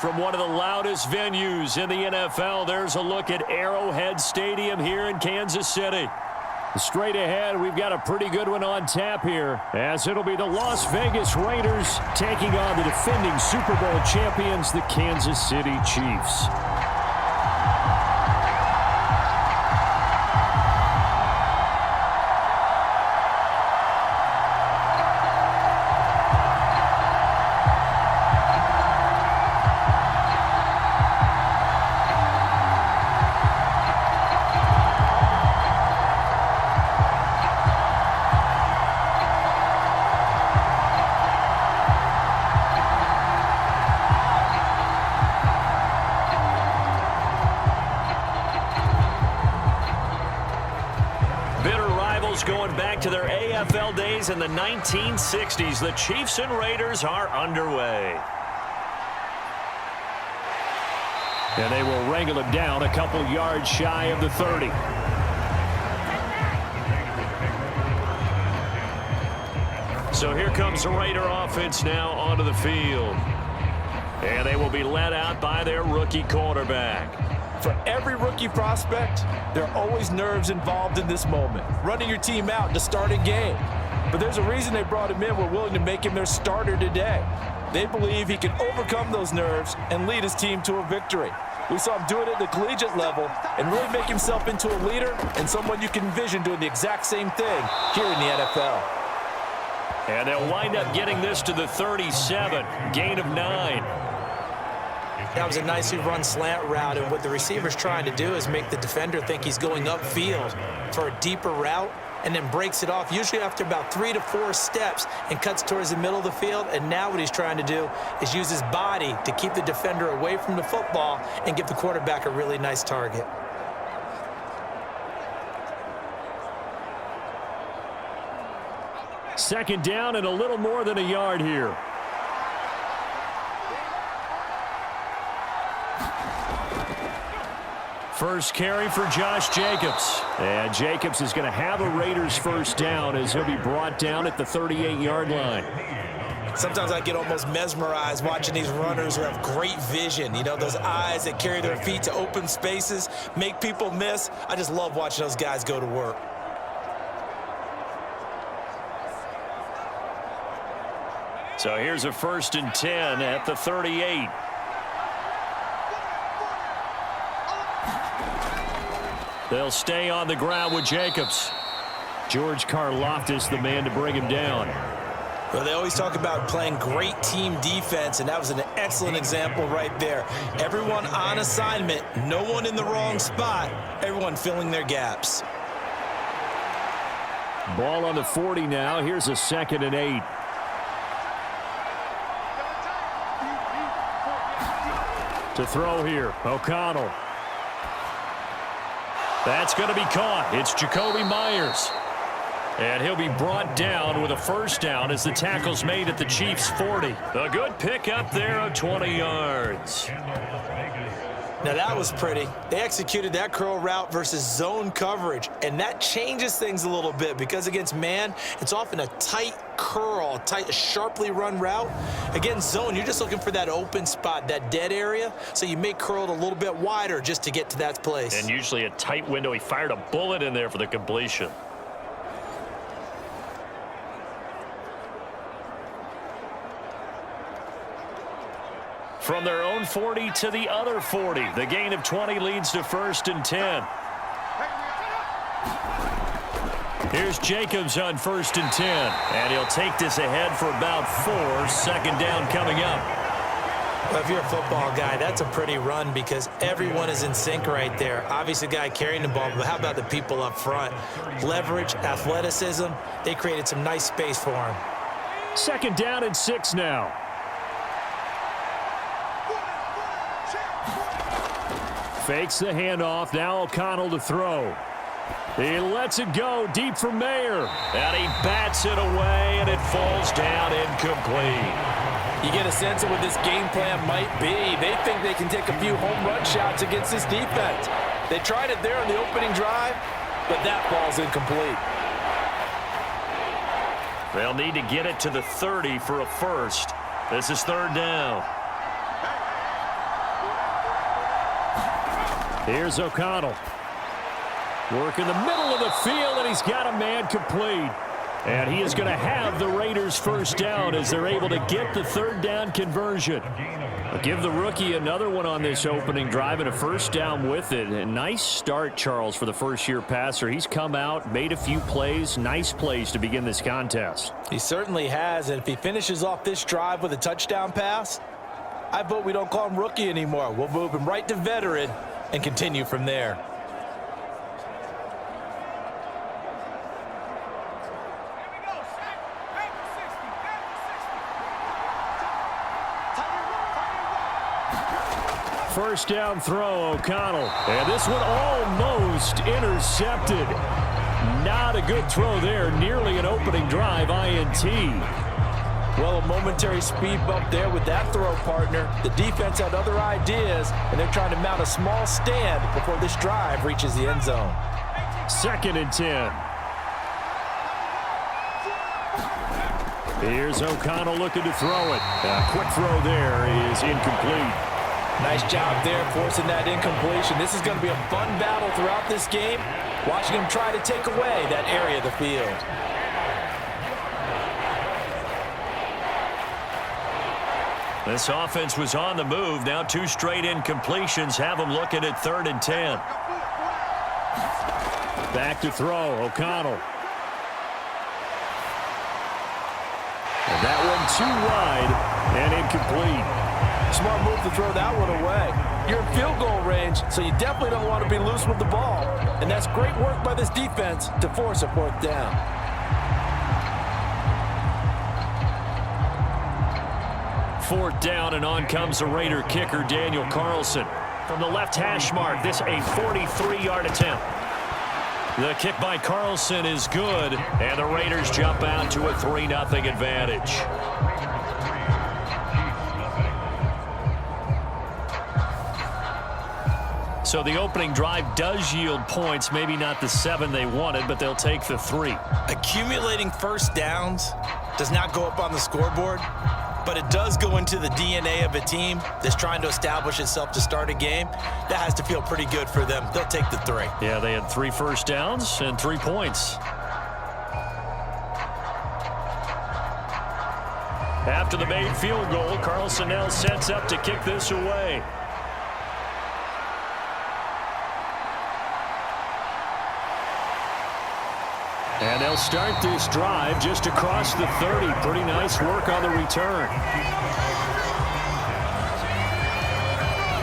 From one of the loudest venues in the NFL, there's a look at Arrowhead Stadium here in Kansas City. Straight ahead, we've got a pretty good one on tap here, as it'll be the Las Vegas Raiders taking on the defending Super Bowl champions, the Kansas City Chiefs. Going back to their AFL days in the 1960s, the Chiefs and Raiders are underway. And they will wrangle him down a couple yards shy of the 30. So here comes the Raider offense now onto the field. And they will be led out by their rookie quarterback. For every rookie prospect, there are always nerves involved in this moment. Running your team out to start a game. But there's a reason they brought him in. We're willing to make him their starter today. They believe he can overcome those nerves and lead his team to a victory. We saw him do it at the collegiate level and really make himself into a leader and someone you can envision doing the exact same thing here in the NFL. And they'll wind up getting this to the 37, gain of 9. That was a nicely run slant route, and what the receiver's trying to do is make the defender think he's going upfield for a deeper route and then breaks it off, usually after about 3 to 4 steps, and cuts towards the middle of the field. And now what he's trying to do is use his body to keep the defender away from the football and give the quarterback a really nice target. Second down and a little more than a yard here. First carry for Josh Jacobs. And Jacobs is going to have a Raiders first down as he'll be brought down at the 38-yard line. Sometimes I get almost mesmerized watching these runners who have great vision. You know, those eyes that carry their feet to open spaces, make people miss. I just love watching those guys go to work. So here's a 1st and 10 at the 38. They'll stay on the ground with Jacobs. George Karlaftis, the man to bring him down. Well, they always talk about playing great team defense, and that was an excellent example right there. Everyone on assignment, no one in the wrong spot, everyone filling their gaps. Ball on the 40 now. Here's a 2nd and 8. To throw here, O'Connell. That's going to be caught. It's Jacoby Myers. And he'll be brought down with a first down as the tackle's made at the Chiefs' 40. A good pickup there of 20 yards. Now that was pretty. They executed that curl route versus zone coverage, and that changes things a little bit because against man, it's often a tight curl, tight, sharply run route. Against zone, you're just looking for that open spot, that dead area, so you may curl it a little bit wider just to get to that place. And usually a tight window. He fired a bullet in there for the completion. From their own 40 to the other 40. The gain of 20 leads to 1st and 10. Here's Jacobs on 1st and 10. And he'll take this ahead for about 4. 2nd down coming up. Well, if you're a football guy, that's a pretty run because everyone is in sync right there. Obviously, the guy carrying the ball, but how about the people up front? Leverage, athleticism, they created some nice space for him. 2nd down and 6 now. Fakes the handoff. Now O'Connell to throw. He lets it go deep for Mayer. And he bats it away, and it falls down incomplete. You get a sense of what this game plan might be. They think they can take a few home run shots against this defense. They tried it there on the opening drive, but that ball's incomplete. They'll need to get it to the 30 for a first. This is 3rd down. Here's O'Connell. Work in the middle of the field, and he's got a man complete. And he is going to have the Raiders first down as they're able to get the third down conversion. I'll give the rookie another one on this opening drive and a first down with it. A nice start, Charles, for the first-year passer. He's come out, made a few plays, nice plays to begin this contest. He certainly has, and if he finishes off this drive with a touchdown pass, I vote we don't call him rookie anymore. We'll move him right to veteran and continue from there. First down throw, O'Connell. And this one almost intercepted. Not a good throw there. Nearly an opening drive INT. Well, a momentary speed bump there with that throw, partner. The defense had other ideas, and they're trying to mount a small stand before this drive reaches the end zone. 2nd and 10. Here's O'Connell looking to throw it. A quick throw there is incomplete. Nice job there forcing that incompletion. This is going to be a fun battle throughout this game, watching him try to take away that area of the field. This offense was on the move. Now 2 straight incompletions have them looking at 3rd and 10. Back to throw, O'Connell. And that one too wide and incomplete. Smart move to throw that one away. You're in field goal range, so you definitely don't want to be loose with the ball. And that's great work by this defense to force a 4th down. Fourth down, and on comes the Raider kicker, Daniel Carlson. From the left hash mark, this a 43-yard attempt. The kick by Carlson is good, and the Raiders jump out to a 3-0 advantage. So the opening drive does yield points, maybe not the 7 they wanted, but they'll take the 3. Accumulating first downs does not go up on the scoreboard, but it does go into the DNA of a team that's trying to establish itself to start a game. That has to feel pretty good for them. They'll take the 3. Yeah, they had 3 first downs and 3 points. After the made field goal, Carlson now sets up to kick this away. And they'll start this drive just across the 30. Pretty nice work on the return.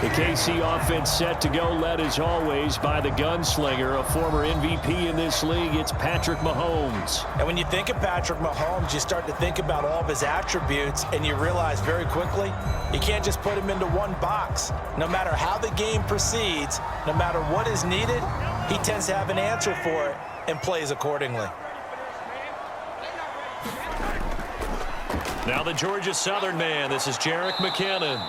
The KC offense set to go, led as always by the gunslinger, a former MVP in this league. It's Patrick Mahomes. And when you think of Patrick Mahomes, you start to think about all of his attributes, and you realize very quickly you can't just put him into one box. No matter how the game proceeds, no matter what is needed, he tends to have an answer for it and plays accordingly. Now the Georgia Southern man. This is Jerick McKinnon.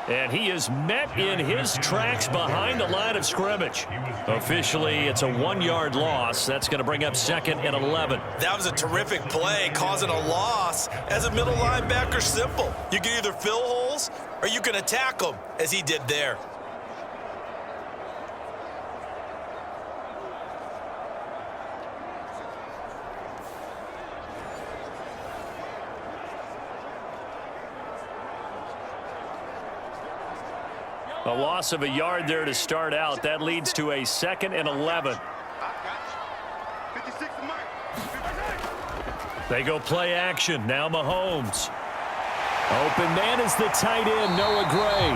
And he is met in his tracks behind the line of scrimmage. Officially, it's a 1-yard loss. That's going to bring up 2nd and 11. That was a terrific play, causing a loss. As a middle linebacker, simple. You can either fill holes or you can attack them, as he did there. A loss of a yard there to start out. That leads to a 2nd and 11. They go play action. Now Mahomes. Open man is the tight end, Noah Gray.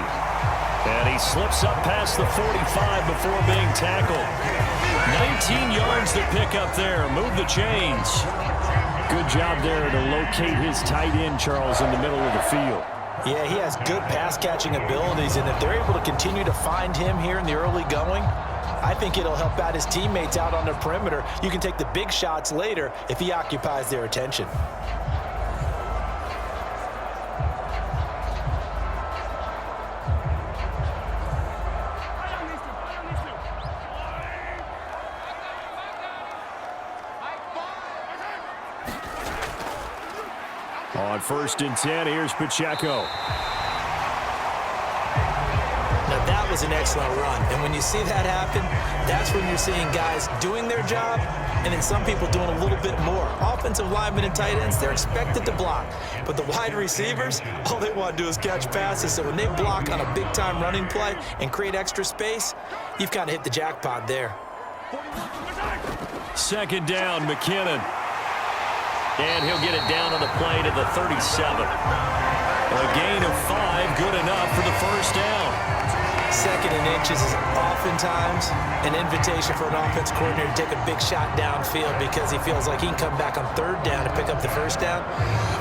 And he slips up past the 45 before being tackled. 19 yards to pick up there. Move the chains. Good job there to locate his tight end, Charles, in the middle of the field. Yeah, he has good pass-catching abilities, and if they're able to continue to find him here in the early going, I think it'll help out his teammates out on the perimeter. You can take the big shots later if he occupies their attention. On 1st and 10, here's Pacheco. Now, that was an excellent run. And when you see that happen, that's when you're seeing guys doing their job and then some people doing a little bit more. Offensive linemen and tight ends, they're expected to block. But the wide receivers, all they want to do is catch passes. So when they block on a big-time running play and create extra space, you've kind of hit the jackpot there. Second down, McKinnon. And he'll get it down on the play to the 37. A gain of 5, good enough for the first down. Second and inches is oftentimes an invitation for an offense coordinator to take a big shot downfield because he feels like he can come back on third down and pick up the first down.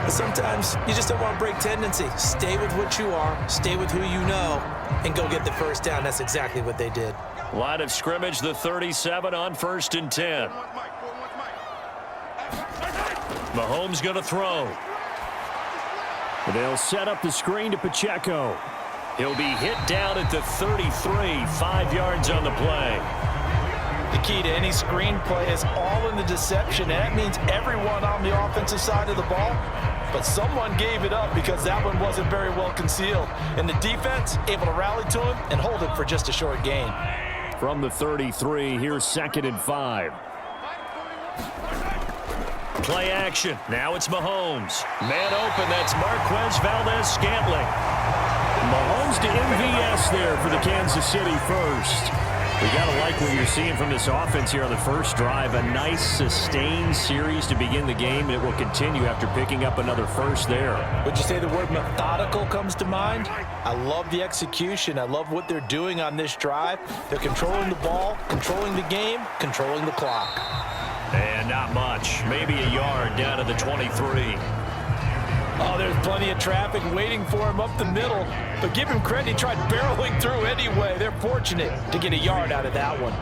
But sometimes you just don't want to break tendency. Stay with what you are, stay with who you know, and go get the first down. That's exactly what they did. Line of scrimmage, the 37 on 1st and 10. Mahomes going to throw. They'll set up the screen to Pacheco. He'll be hit down at the 33, 5 yards on the play. The key to any screen play is all in the deception, and that means everyone on the offensive side of the ball. But someone gave it up because that one wasn't very well concealed. And the defense able to rally to him and hold it for just a short gain. From the 33, here's 2nd and 5. Play action. Now it's Mahomes. Man open, that's Marquez Valdez-Scantling. Mahomes to MVS there for the Kansas City first. We got to like what you're seeing from this offense here on the first drive. A nice, sustained series to begin the game, and it will continue after picking up another first there. Would you say the word methodical comes to mind? I love the execution. I love what they're doing on this drive. They're controlling the ball, controlling the game, controlling the clock. And not much. Maybe a yard down to the 23. Oh, there's plenty of traffic waiting for him up the middle. But give him credit, he tried barreling through anyway. They're fortunate to get a yard out of that one.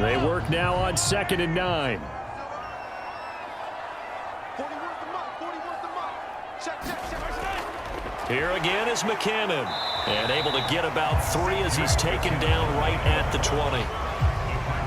They work now on 2nd and 9. Here again is McKinnon. And able to get about 3 as he's taken down right at the 20.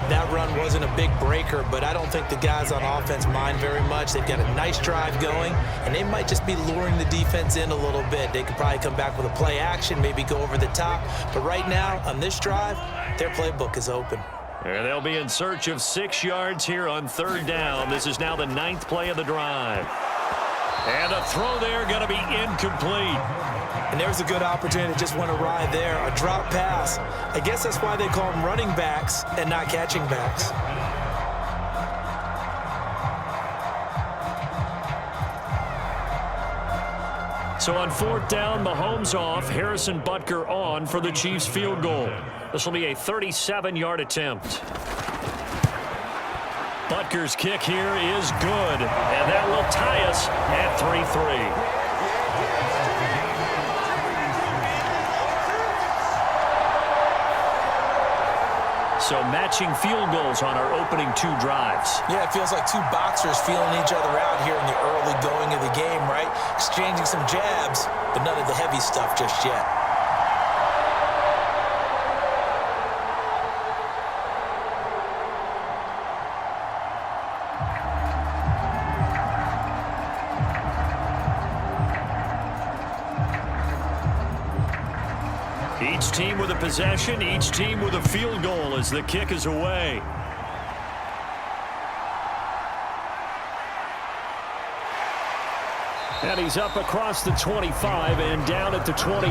That run wasn't a big breaker, but I don't think the guys on offense mind very much. They've got a nice drive going, and they might just be luring the defense in a little bit. They could probably come back with a play action, maybe go over the top. But right now, on this drive, their playbook is open. And they'll be in search of 6 yards here on 3rd down. This is now the 9th play of the drive. And a throw there going to be incomplete. And there's a good opportunity to just went awry there. A drop pass. I guess that's why they call them running backs and not catching backs. So on 4th down, Mahomes off, Harrison Butker on for the Chiefs field goal. This will be a 37-yard attempt. Butker's kick here is good, and that will tie us at 3-3. So matching field goals on our opening 2 drives. Yeah, it feels like 2 boxers feeling each other out here in the early going of the game, right? Exchanging some jabs, but none of the heavy stuff just yet. Each team with a possession, each team with a field goal as the kick is away. And he's up across the 25 and down at the 28.